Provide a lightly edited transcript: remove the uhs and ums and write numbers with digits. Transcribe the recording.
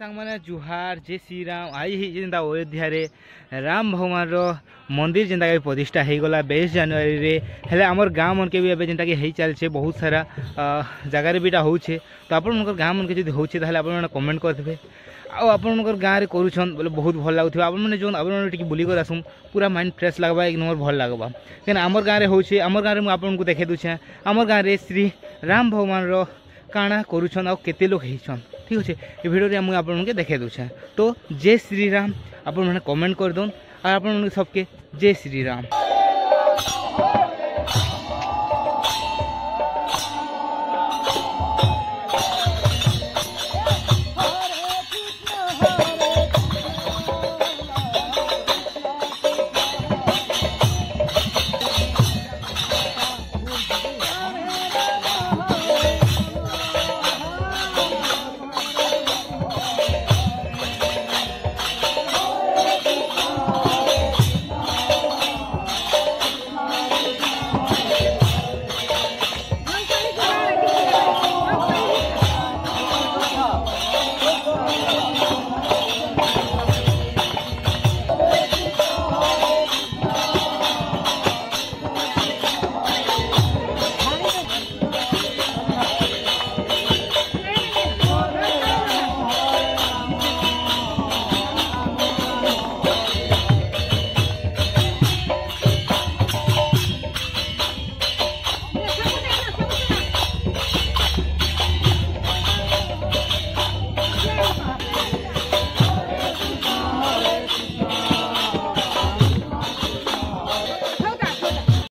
सांग माने जुहार जय श्री राम आई ही जेंदा अयोध्या रे राम भगवान रो मंदिर जेंदा के प्रतिष्ठा हो गला 22 जनवरी रे हेले हमर गांव मन के भी एबे जेंता के हेई चल छे बहुत सारा जगह रे बीटा होउछे तो आपन मनकर गांव मन के जदी होउछे ताले आपन मन कमेंट कर देबे आ आपन मनकर गांव रे करूछन बोले बहुत भल लागुथि आपन मन जोन आपन मन टिके बुली कर आसुम पूरा माइंड फ्रेश लागबा एक नंबर भल लागबा केन हमर गांव रे होउछे हमर गांव रे मु आपन को देखे दुछे हमर गांव रे श्री राम भगवान रो काना करूछन आ केते लोग हेइछन ठीक अच्छे ये वीडियो रे मुझे आपन के देखे दूचे तो जय श्री राम आपन मैंने कमेंट कर दौन और आपन सबके जय श्री राम।